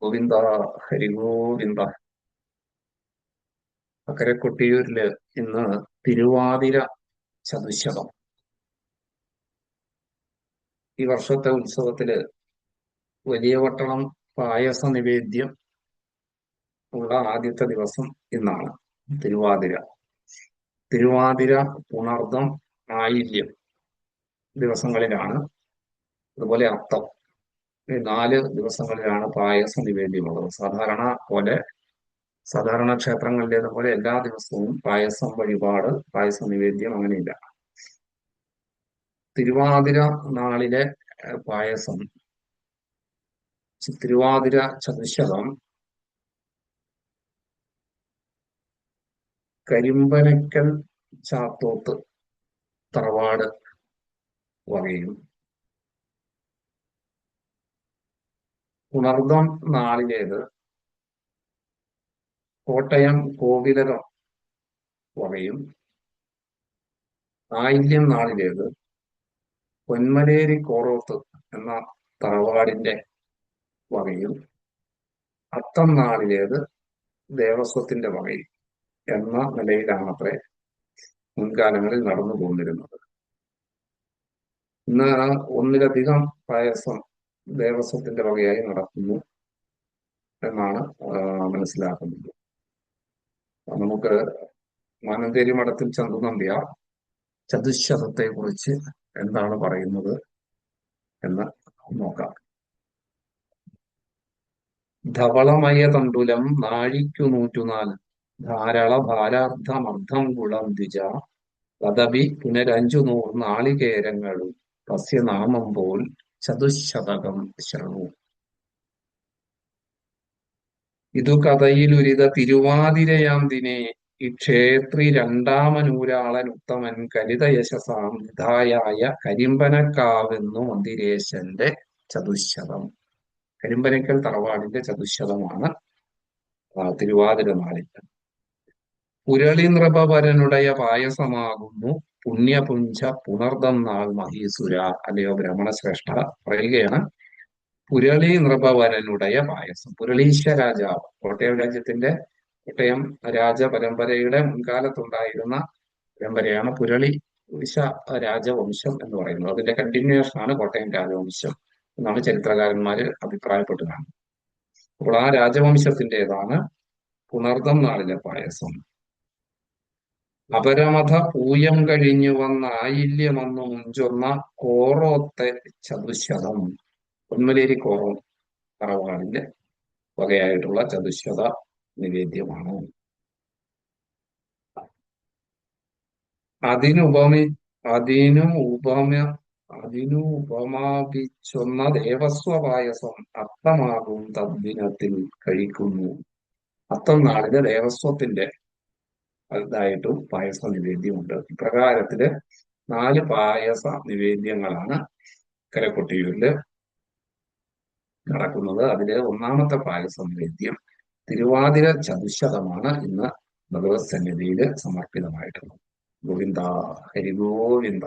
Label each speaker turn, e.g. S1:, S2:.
S1: ഗോവിന്ദ ഹരിഗോവിന്ദ. അക്കരെ കൊട്ടിയൂരില് ഇന്ന് തിരുവാതിര ചതുശതം. ഈ വർഷത്തെ ഉത്സവത്തില് വലിയ വട്ടളം പായസ നിവേദ്യം ഉള്ള ആദ്യത്തെ ദിവസം ഇന്നാണ്. തിരുവാതിര, തിരുവാതിര, പുണർദം, ആയില്യം ദിവസങ്ങളിലാണ്. അതുപോലെ അത്തം, ഈ 4 ദിവസങ്ങളിലാണ് പായസ നിവേദ്യമുള്ളത്. സാധാരണ ക്ഷേത്രങ്ങളിലേതുപോലെ എല്ലാ ദിവസവും പായസം വഴിപാട്, പായസ നിവേദ്യം അങ്ങനെയില്ല. തിരുവാതിര നാളിലെ പായസം, തിരുവാതിര ചതുശതം കരിമ്പനക്കൽ ചാത്തോത്ത് തറവാട് വകയും, പുണർദം നാളിലേത് കോട്ടയം കോവിലകം വകയും, ആയില്യം നാളിലേത് പൊന്മലേരി കോറോത്ത് എന്ന തറവാടിന്റെ വകയും, അത്തം നാളിലേത് ദേവസ്വത്തിന്റെ വകയും എന്ന നിലയിലാണത്രേ മുൻകാലങ്ങളിൽ നടന്നു പോന്നിരുന്നത്. ഇന്ന് ഒന്നിലധികം പായസം ദേവസ്വത്തിന്റെ വകയായി നടക്കുന്നു എന്നാണ് മനസ്സിലാക്കുന്നത്. നമുക്ക് മാനന്തേരി മഠത്തിൽ ചന്തു നമ്പ്യാർ ചതുശതത്തെ കുറിച്ച് എന്താണ് പറയുന്നത് എന്ന് നോക്കാം. ധവളമയ തണ്ടുലം നാഴിക്കു 104 ധാരാള ഭാരാർത്ഥമർദ്ധം കുളം ദ്വിജ തദപി പുനരഞ്ചു 100 നാളികേരങ്ങളും തസ്യ നാമം പോൽ ചതുശതകം ശരണു. ഇതു കഥയിലുരിത തിരുവാതിരയാം ദിനേ ഈ ക്ഷേത്രി രണ്ടാമനൂരാളൻ ഉത്തമൻ കലിതയശസാം വിധായായ കരിമ്പനക്കാവെന്നു മന്ദിരേശന്റെ ചതുശതം. കരിമ്പനക്കൽ തറവാടിന്റെ ചതുശതമാണ് തിരുവാതിര നാളിൽ. പുരളി നൃപവരനുടയ പായസമാകുന്നു പുണ്യപുഞ്ച പുണർദം നാൾ മഹീസുര. അല്ലയോ ബ്രഹ്മണശ്രേഷ്ഠ, പറയുകയാണ് പുരളി നൃപവരനുടയ പായസം. പുരളീശ രാജാവ്, കോട്ടയം രാജ്യത്തിന്റെ, കോട്ടയം രാജപരമ്പരയുടെ മുൻകാലത്തുണ്ടായിരുന്ന പരമ്പരയാണ് പുരളി രാജവംശം എന്ന് പറയുന്നത്. അതിന്റെ കണ്ടിന്യൂഷൻ ആണ് കോട്ടയം രാജവംശം എന്നാണ് ചരിത്രകാരന്മാര് അഭിപ്രായപ്പെട്ടു കാണുന്നത്. അപ്പോൾ ആ രാജവംശത്തിൻ്റെതാണ് പുണർദം നാളിലെ പായസം. അപരമഥ പൂയം കഴിഞ്ഞു വന്ന ആയില്യമന്നു മുഞ്ചൊന്ന കോറോത്തെ ചതുശതം. പൊന്മലേരി കോറോ തറവാടിന്റെ വകയായിട്ടുള്ള ചതുശത നിവേദ്യമാണ്. അതിനുപമി അതിനു ഉപമാപിച്ചൊന്ന ദേവസ്വ പായസം അത്തമാകും തദ്ദിനത്തിൽ കഴിക്കുന്നു. അത്തം നാളില് ദേവസ്വത്തിന്റെ ഇതായിട്ടും പായസ നിവേദ്യമുണ്ട്. ഇപ്രകാരത്തില് 4 പായസ നിവേദ്യങ്ങളാണ് കരക്കൊട്ടിയൂരില് നടക്കുന്നത്. അതില് ഒന്നാമത്തെ പായസ നിവേദ്യം തിരുവാതിര ചതുശതമാണ് ഇന്ന് ഭഗവത് സന്നിധിയിൽ സമർപ്പിതമായിട്ടുള്ളത്. ഗോവിന്ദ ഹരിഗോവിന്ദ.